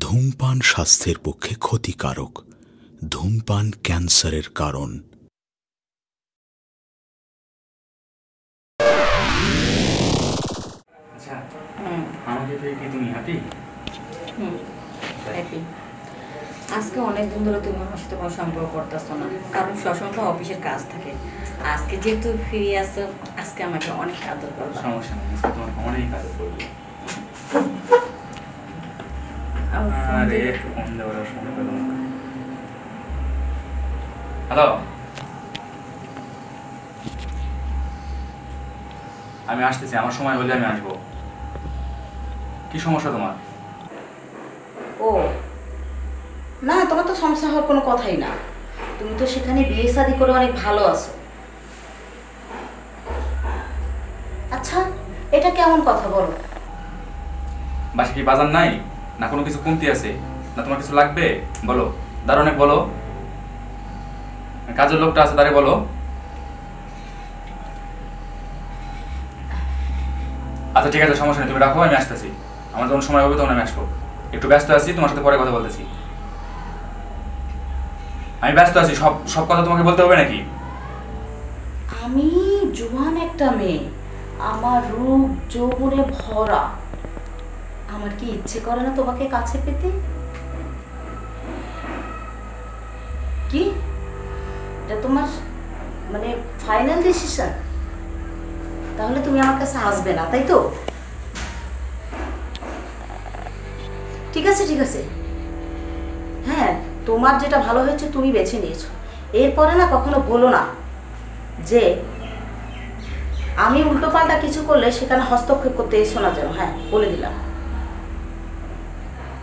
ধূমপান স্বাস্থ্যের পক্ষে ক্ষতিকারক। ধূমপান ক্যান্সারের কারণ। আচ্ছা, আমাকে পেয়ে কি তুমি হ্যাপি? হ্যাপি। আজকে অনেকদিন ধরে তুমি আমার সাথে কোনো সম্পর্ক করতেছো না, কারণ সবসময় অফিসের কাজ থাকে। আজকে যেহেতু ফিরে আসছো, আজকে আমাকে অনেক আদর করবে। সমস্যা নেই, আজকে তোমাকে অনেক আদর করবো। আরে ফোন দেওয়ার সময় পেলাম না। হ্যালো, আমি আসতেছি, আমার সময় হলে আমি আসবো। কি সমস্যা তোমার? ও না, তোমার তো সমস্যা হওয়ার কোনো কথাই না। তুমি তো সেখানে বিয়ে শাদী করে অনেক ভালো আছো। আচ্ছা, এটা কেমন কথা বলো? বাসা কি বাজার নাই, না কোনো কিছু কমতি আছে, না তোমার কিছু লাগবে? বলো, দারুণে বলো, কাজের লোকটা আছে তারে বলো। আচ্ছা ঠিক আছে, সমস্যা নেই, তুমি রাখো, আমি আসতেছি। আমার যখন সময় হবে তখন আমি আসবো। একটু ব্যস্ত আছি, তোমার সাথে পরে কথা বলতেছি। আমি ব্যস্ত আছি, সব সব কথা তোমাকে বলতে হবে নাকি? আমি জোয়ান একটা মেয়ে, আমার রূপ যৌবনে ভরা। আমার কি ইচ্ছে করে না তোমাকে কাছে পেতে? কি এটা তোমার মানে ফাইনাল ডিসিশন? তাহলে তুমি আমার কাছে আসবে না, তাই তো? ঠিক আছে ঠিক আছে, হ্যাঁ, তোমার যেটা ভালো হয়েছে তুমি বেছে নিয়েছো। এরপরে না কখনো বলো না যে আমি উল্টোপাল্টা কিছু করলে সেখানে হস্তক্ষেপ করতে এসো না যেন। হ্যাঁ, বলে দিলাম।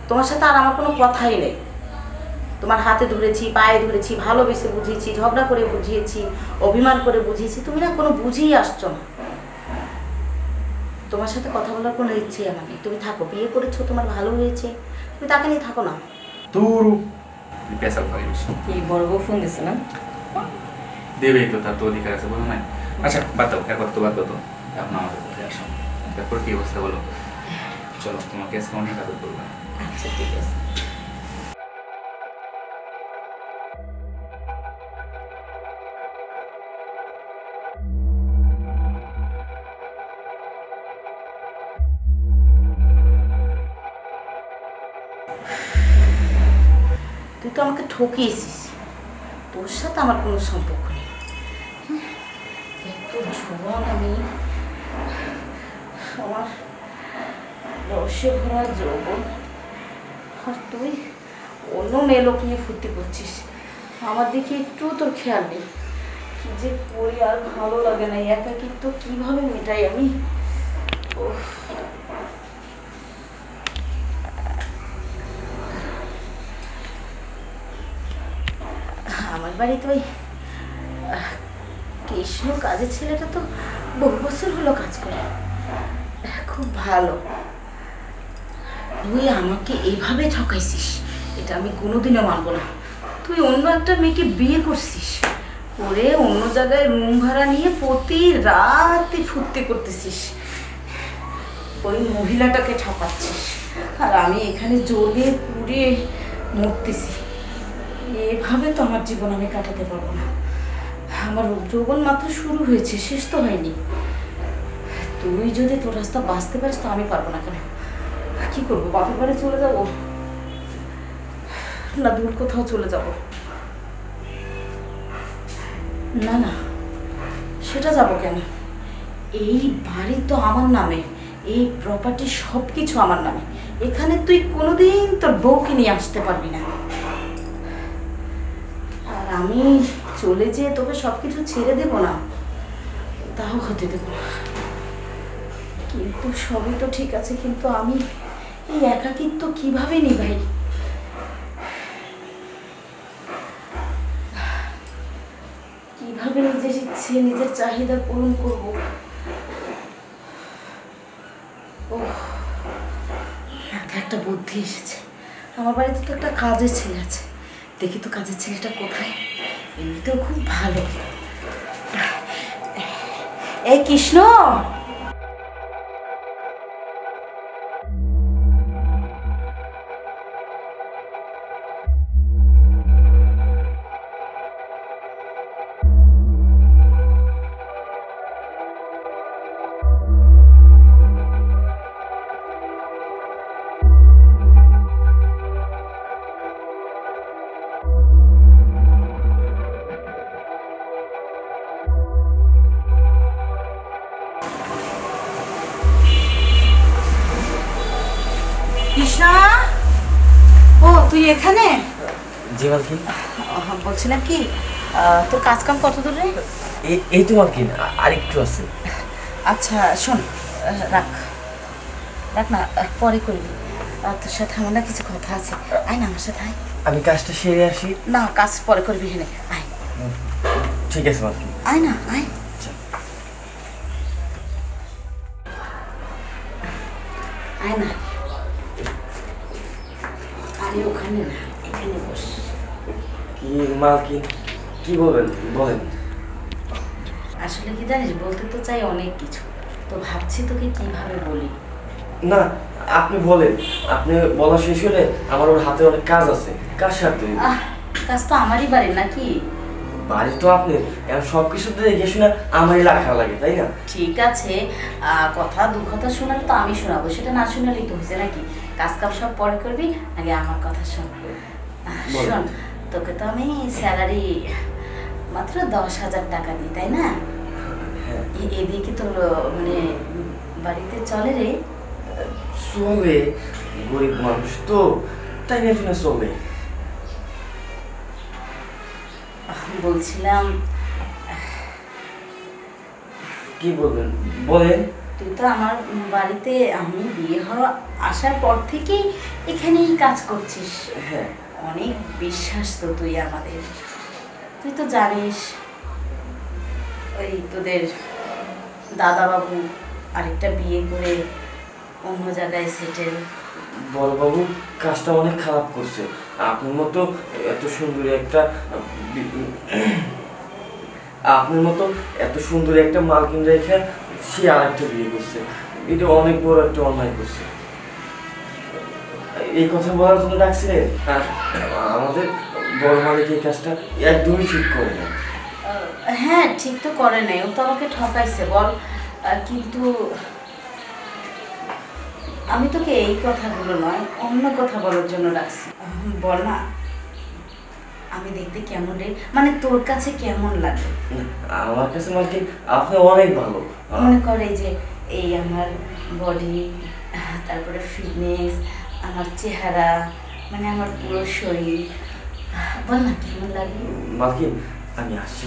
তোমার সাথে আর আমার কোনো কথাই নেই। তোমার হাতে ধরেছি, পায়ে ধরেছি, ভালোবেসে বুঝিয়েছি, ঝগড়া করে বুঝিয়েছি, অভিমান করে বুঝিয়েছি, তুমি না কোনো বুঝিয়ে আসছো না। তোমার সাথে কথা বলার কোনো ইচ্ছেই আমার নেই। তুমি থাকো, বিয়ে করেছো, তোমার ভালো হয়েছে, তুমি তাকে নিয়ে থাকো না। তোর পেশাল পারিস কি বড় বউ ফোন দিছে না? দেবেই তো, তার তো অধিকার আছে, বলো না? আচ্ছা বাদ দাও, একবার তো বাদ দাও তো, এখন আমাদের কোথায় আসো, তারপর কি অবস্থা বলো। চলো, তোমাকে আজকে অনেক আদর করবো। আচ্ছা ঠিক আছে। তুই তো আমাকে ঠকিয়েছিস, তোর সাথে আমার কোনো সম্পর্ক নেই। এত জোয়ান আমি, আমার রসে ভরা যৌবন, আর তুই অন্য মেয়ে লোক নিয়ে ফুর্তি করছিস। আমার দিকে একটু তোর খেয়াল নেই। কি যে করি আর ভালো লাগে না, একাকিত্ব কিভাবে মেটাই আমি। আমার বাড়িতে ওই কৃষ্ণ কাজের ছেলেটা তো বহু বছর হলো কাজ করে, খুব ভালো। তুই আমাকে এইভাবে ঠকাইছিস, এটা আমি কোনোদিনও মানবো না। তুই অন্য একটা মেয়েকে বিয়ে করছিস, করে অন্য জায়গায় রুম ভাড়া নিয়ে প্রতি রাতে ফুর্তি করতেছিস, ওই মহিলাটাকে ঠকাচ্ছিস, আর আমি এখানে জ্বলে পুড়ে মরতেছি। এভাবে তো আমার জীবন আমি কাটাতে পারবো না। আমার যৌবন মাত্র শুরু হয়েছে, শেষ তো হয়নি। তুই যদি তোর রাস্তা বাঁচতে পারিস তো আমি পারবো না। কেন, কি করবো? বাপের বাড়ি চলে যাবো, না দূর কোথাও চলে যাব? না না, সেটা যাব কেন? এই বাড়ি তো আমার নামে, এই প্রপার্টি সব কিছু আমার নামে। এখানে তুই কোনোদিন তোর বউকে নিয়ে আসতে পারবি না। আর আমি চলে যেয়ে তোকে সবকিছু ছেড়ে দেব না, তাও হতে দেব না। কিন্তু সবই তো ঠিক আছে, কিন্তু আমি এই একাকিত্ব কিভাবে নিভাই? কিভাবে নিজের ইচ্ছে, নিজের চাহিদা পূরণ করব? ও, একটা বুদ্ধি এসেছে। আমার বাড়িতে তো একটা কাজের ছেলে আছে, দেখি তো কাজের ছেলেটা কোথায়। এই তো খুব ভালো। এই কৃষ্ণ, কৃষ্ণা, ও তুই এখানে? জি মালকিন। বলছিলাম কি, তোর কাজ কাম কত দূরে? এই তো মালকিন, আর একটু আছে। আচ্ছা শোন, রাখ রাখ না, পরে করবি। তোর সাথে আমার না কিছু কথা আছে, আয় না আমার সাথে আয়। আমি কাজটা সেরে আসি। না, কাজ পরে করবি, হেনে আয়। ঠিক আছে মালকিন। আয় না, আয়। আয় না, আরে ওখানে না, এখানে বস। কি মালকিন, কি বলেন বলেন। আসলে কি জানিস, বলতে তো চাই অনেক কিছু, তো ভাবছি তোকে কিভাবে বলি। না আপনি বলেন, আপনি বলা শেষ হলে আমার ওর হাতে অনেক কাজ আছে, কাজ সারতে হবে। কাজ তো আমারই বাড়ি নাকি? বাড়ি তো আপনি, এখন সব কিছু তো দেখে শুনে আমারই রাখা লাগে, তাই না? ঠিক আছে, কথা দু কথা শোনালে তো আমি শোনাবো, সেটা না শোনালেই তো হয়েছে নাকি? কাজ কাম সব পরে করবি, আগে আমার কথা শোন। শোন, তোকে তো আমি স্যালারি মাত্র 10,000 টাকা দিই, তাই না? এদিকে তোর মানে বাড়িতে চলে রে? চলে, গরিব মানুষ তো, তাই না, শুনে চলে। বলছিলাম, কি বলবেন বলেন। তুই তো আমার বাড়িতে আমি বিয়ে হওয়া আসার পর থেকেই এখানেই কাজ করছিস। হ্যাঁ। অনেক বিশ্বাস তো তুই আমাদের, তুই তো জানিস ওই তোদের দাদাবাবু আরেকটা বিয়ে করে অন্য জায়গায় সেটেল। বড়বাবু কাজটা অনেক খারাপ করছে, আপনার মতো এত সুন্দরী একটা আপনার মতো এত সুন্দর একটা মালকিন রেখে সে আর একটা বিয়ে করছে, এটা অনেক বড় একটা অন্যায় করছে। এই কথা বলার জন্য ডাকছিলেন? আমাদের বড় মালিক এই কাজটা একদমই ঠিক করে না। হ্যাঁ, ঠিক তো করে নাই, ও তো আমাকে ঠকাইছে বল। কিন্তু আমি তোকে এই কথাগুলো নয়, অন্য কথা বলার জন্য ডাকছি। বল না, আমি দেখতে কেমন রে, মানে তোর কাছে কেমন লাগে? আমার কাছে মালকিন আপনি অনেক ভালো। মনে করে যে এই আমার বডি, তারপরে ফিটনেস, আমার চেহারা, মানে আমার পুরো শরীর, বল না কেমন লাগে? মালকিন আমি আসছি।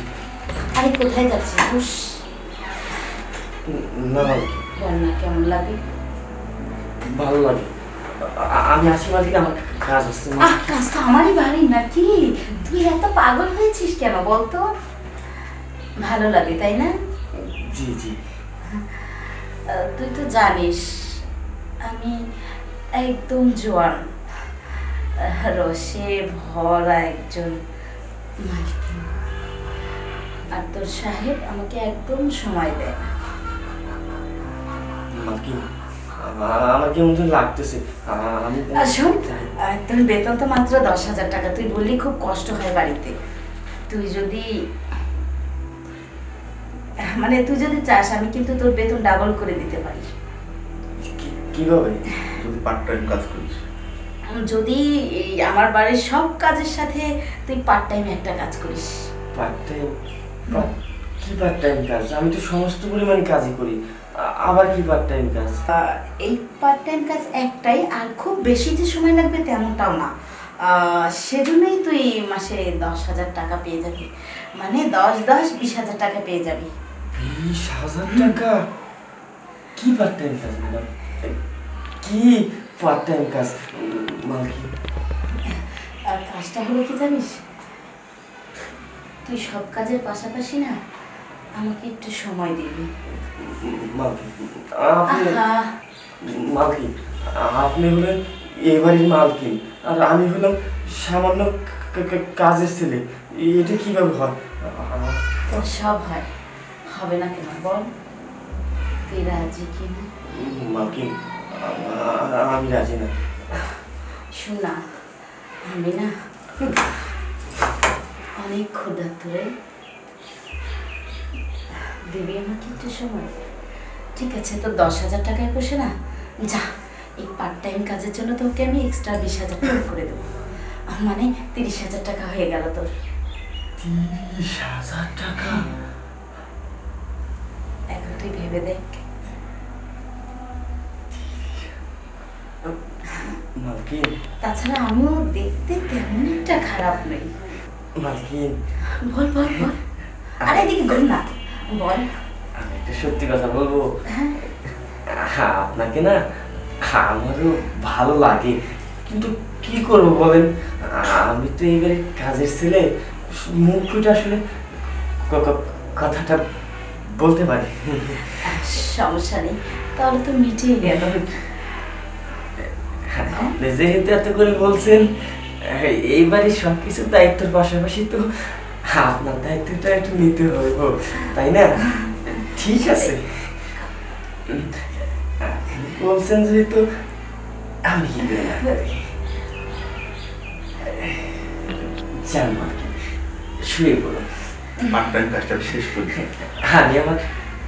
আরে কোথায় যাচ্ছিস? হুস, না মালকিন। বল না কেমন লাগে? ভালো লাগে, আমি আসি মালকিন, আমার কাজ আসছে। কাজ তো আমারই বাড়ি নাকি? তুই এত পাগল হয়েছিস কেন বলতো? ভালো লাগে তাই না? জি জি। তুই তো জানিস আমি একদম জোয়ান, রসে ভরা একজন মালকিন, আর তোর সাহেব আমাকে একদম সময় দেয় না। মালকিন আমার কেমন যেন লাগতেছে। আমি শোন, তোর বেতন তো মাত্র 10,000 টাকা, তুই বললি খুব কষ্ট হয় বাড়িতে। তুই যদি মানে তুই যদি চাস, আমি কিন্তু তোর বেতন ডাবল করে দিতে পারি। কিভাবে? যদি পার্ট টাইম কাজ করিস? যদি আমার বাড়ির সব কাজের সাথে তুই পার্ট টাইম একটা কাজ করিস। Part time? কি পার্ট টাইম কাজ? আমি তো সমস্ত পরিমাণ কাজই করি, আবার কি পার্ট টাইম কাজ? এই পার্ট টাইম কাজ একটাই, আর খুব বেশি যে সময় লাগবে তেমনটাও না। সেজন্যই তুই মাসে 10,000 টাকা পেয়ে যাবি, মানে 20,000 টাকা পেয়ে যাবি। 20,000 টাকা? কি পার্ট টাইম কাজ ম্যাডাম? কি পার্ট টাইম কাজ মালকিন? আর কাজটা হলো কি জানিস, তুই সব কাজের পাশাপাশি না আমাকে একটু সময় দিবি। মালকিন মালকিন আপনি হলেন এবারের মালকিন, আর আমি হলাম সামান্য কাজের ছেলে। এটা কিভাবে হয়? তোর সব হয়, হবে না কেন বল? তুই রাজি কিনা? মালকিন, আমি রাজি না। শোনা, আমি না অনেক ক্ষুধার্ত রে, দিবি আমাকে একটু সময়? ঠিক আছে, তো 10,000 টাকায় বসে না, যা এই পার্ট টাইম কাজের জন্য তোকে আমি এক্সট্রা 20,000 টাকা করে দেবো, মানে 30,000 টাকা হয়ে গেল তোর। 30,000 টাকা? এখন তুই ভেবে দেখ। মালকিন, তাছাড়া আমিও দেখতে তেমন একটা খারাপ নই। মালকিন, বল বল বল, আরে এদিকে ঘুর না, বল। আমি একটা সত্যি কথা বলবো। হ্যাঁ, আপনাকে না আমারও ভালো লাগে, কিন্তু কি করবো বলেন, আমি তো এইবারে কাজের ছেলে, মুখ ফুটে আসলে কথাটা বলতে পারি। সমস্যা নেই, তাহলে তো মিটিয়ে গেল। আপনি যেহেতু এত করে বলছেন, এইবারে সবকিছু দায়িত্বের পাশাপাশি তো আপনার দায়িত্বটা একটু নিতে হইব, তাই না? ঠিক আছে, বলছেন যেহেতু আমি যান মার্কিন, শুয়ে পড়ুন। পার্ট টাইম কাজটা শেষ করি। আমি আমার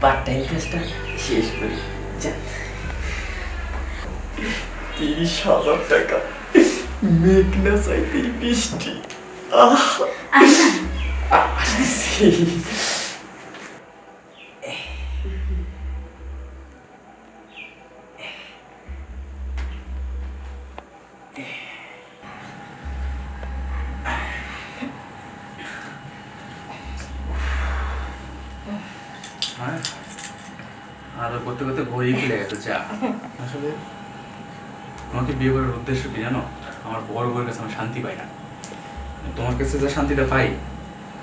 পার্ট টাইম কাজটা শেষ করি। যান। 30,000 টাকা, মেঘ না চাইতে বৃষ্টি। আসছি। হ্যাঁ, আদর করতে করতে ঘড়ি ফেলে গেছে। যা, আসলে তোমাকে বিয়ে করার উদ্দেশ্য কি জানো? আমার বড় বউয়ের কাছে আমি শান্তি পাই না। তোমার কাছে যা শান্তিটা পাই,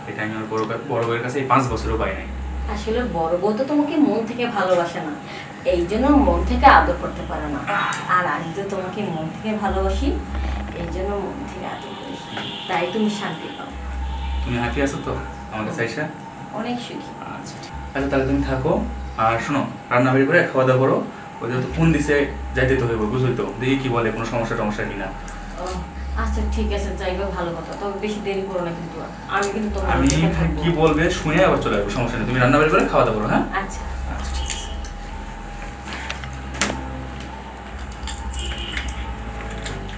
এটা আমি আমার বড় বউয়ের কাছে এই 5 বছরও পাই নাই। আসলে বড় বউ তো তোমাকে মন থেকে ভালোবাসে না, এই জন্য মন থেকে আদর করতে পারে না। আর আমি তো তোমাকে মন থেকে ভালোবাসি, এই জন্য মন থেকে আদর করি, তাই তুমি শান্তি পাও। তুমি হ্যাপি আছো তো আমার কাছে আইসা? অনেক সুখী। আচ্ছা ঠিক আছে, তাহলে তুমি থাকো। আর শোনো, রান্না বাড়ি করে খাওয়া দাওয়া করো। ওই যেহেতু ফোন দিছে, যাইতে তো হইব, বুঝলি তো? দেখি কি বলে, কোনো সমস্যা কিনা। আচ্ছা ঠিক আছে, যাইবে, ভালো কথা। তবে বেশি দেরি করো না কিন্তু, আমি কিন্তু তোমার আমি সাথে থাকবো। কি বলবে শুনে আবার চলে আসবো, সমস্যা নেই। তুমি রান্না বাড়ি করে খাওয়া দাওয়া করো। হ্যাঁ, আচ্ছা। আচ্ছা ঠিক আছে।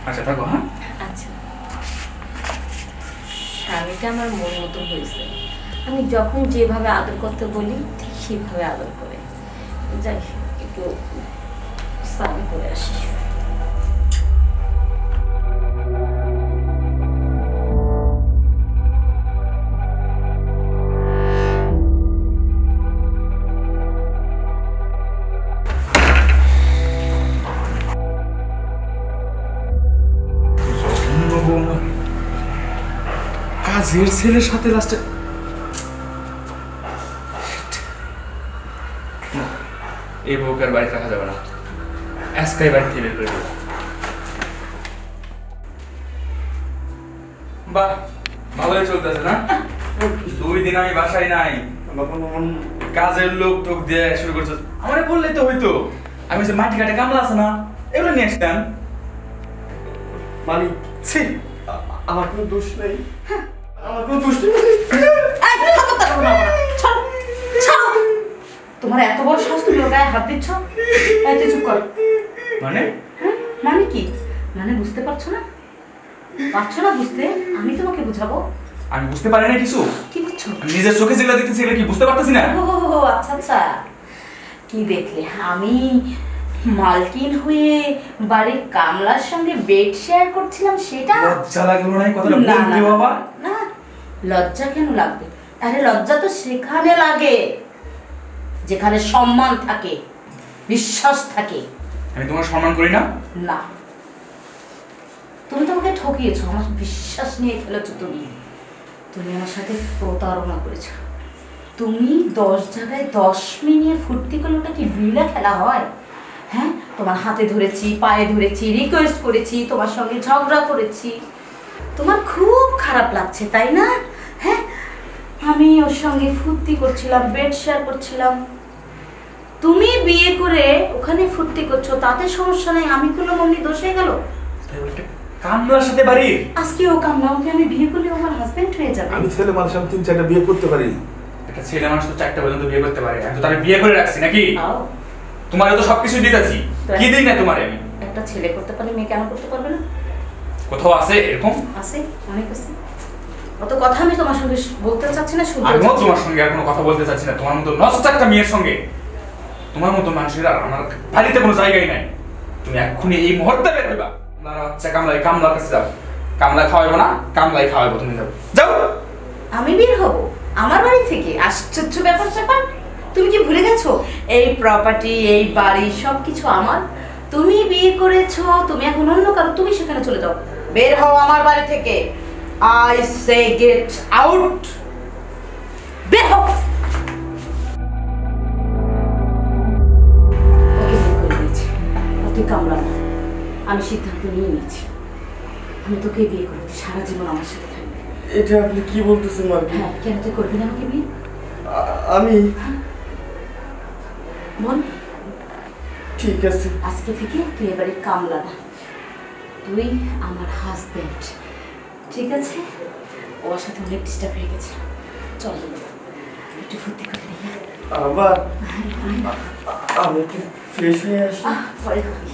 আচ্ছা থাকো। হ্যাঁ, আচ্ছা, স্বামীটা আমার মন মতো হয়েছে। আমি যখন যেভাবে আদর করতে বলি ঠিক সেভাবে আদর করে। যাই একটু স্নান করে আসি। কাজের ছেলের সাথে লাস্টে এই বউকে আর বাড়িতে রাখা যাবে না, আজকেই বাড়ি থেকে বের করে দেবো। বাহ, ভালোই চলতেছে না? 2 দিন আমি বাসায় নাই, কাজের লোক টোক দিয়ে শুরু করছে। আমারে বললেই তো হইতো, আমি যে মাটি কাটে কামলা আছে না, এগুলো নিয়ে আসতাম। মালিক, ছি, আমার কোনো দোষ নেই, আমার কোনো দোষ নেই। তোমার এত বড় সাহস, তুমি ওর গায়ে হাত দিচ্ছ? এত চুপ কর। মানে মানে কি? মানে বুঝতে পারছো না? বুঝতে? আমি তোমাকে বুঝাবো। আমি বুঝতে পারি না কিছু। কি বুঝছো? আমি নিজের চোখে যেগুলো দেখতেছি এগুলো কি বুঝতে পারতেছি না। ও আচ্ছা আচ্ছা, কি দেখলে? আমি মালকিন হয়ে বাড়ির কামলার সঙ্গে বেড শেয়ার করছিলাম, সেটা? লজ্জা লাগলো না এই কথাটা না, বলতে না, বাবা? না, লজ্জা কেন লাগবে? আরে লজ্জা তো সেখানে লাগে যেখানে সম্মান থাকে, বিশ্বাস থাকে। আমি তোমার সম্মান করি না? না, তুমি তোমাকে ঠকিয়েছো, আমার বিশ্বাস নিয়ে ফেলেছো। তুমি আমার সাথে প্রতারণা করেছো। তুমি 10 জায়গায় 10 মিনিট ফুর্তি করলে ওটা কি বিলা খেলা হয়? হ্যাঁ, তোমার হাতে ধরেছি, পায়ে ধরেছি, রিকোয়েস্ট করেছি, তোমার সঙ্গে ঝগড়া করেছি, তোমার খুব খারাপ লাগছে তাই না? আমি ওর সঙ্গে ফুর্তি করছিলাম, বেড শেয়ার করছিলাম। তুমি বিয়ে করে ওখানে ফুর্তি করছো, তাতে সমস্যা নেই, আমি করলাম অমনি দোষ হয়ে গেল? কামলার সাথে বাড়ি আজকে ও কামলা, ওকে আমি বিয়ে করলে আমার হাজবেন্ড হয়ে যাবে। আমি ছেলে মানুষ, আমি 3-4টা বিয়ে করতে পারি। একটা ছেলে মানুষ তো 4টা পর্যন্ত বিয়ে করতে পারে, আমি তো তাহলে বিয়ে করে রাখছি নাকি? আও, তোমারে তো সবকিছু দিতেছি, কি দিই না তোমারে আমি? একটা ছেলে করতে পারলে মেয়ে কেন করতে পারবে না? কোথাও আছে এরকম? আছে, অনেক আছে। অত কথা আমি তোমার সঙ্গে বলতে চাচ্ছি না, শুনতে আমিও চাচ্ছি না। তোমার সঙ্গে আর কোনো কথা বলতে চাচ্ছি না। তোমার মতো নষ্ট একটা মেয়ের সঙ্গে, তোমার মতো মানুষের আর আমার বাড়িতে কোনো জায়গাই নাই। তুমি এক্ষুনি এই মুহূর্তে বের হইবা। আপনারা বাচ্চা কামলার কাছে যাও। কামলা খাওয়াইবো না, কামলাই খাওয়াইবো, তুমি যাও যাও। আমি বের হব আমার বাড়ি থেকে? আশ্চর্য ব্যাপার স্যাপার। তুমি কি ভুলে গেছো এই প্রপার্টি, এই বাড়ি সবকিছু আমার? তুমি বিয়ে করেছো, তুমি এখন অন্য কারো, তুমি সেখানে চলে যাও। বের হও আমার বাড়ি থেকে। I say get out. বের হও। ওকে বের করে দিয়েছি, তুই কামলা না। আমি সিদ্ধান্ত নিয়ে নিয়েছি, আমি তোকে বিয়ে করবো, তুই সারা জীবন আমার সাথে থাকবি। এটা আপনি কি বলতেছেন মার্কি? হ্যাঁ, কেন তুই করবি না আমাকে বিয়ে? আমি বল। ঠিক আছে। আজকে থেকে তুই এবারে কামলা না, তুই আমার হাজবেন্ড, ঠিক আছে? ওর সাথে অনেক ডিস্টার্ব হয়ে গেছে, চল একটু ফুর্তি করে নিই। আবার আমি একটু ফ্রেশ হয়ে আসি। পরে খাবি।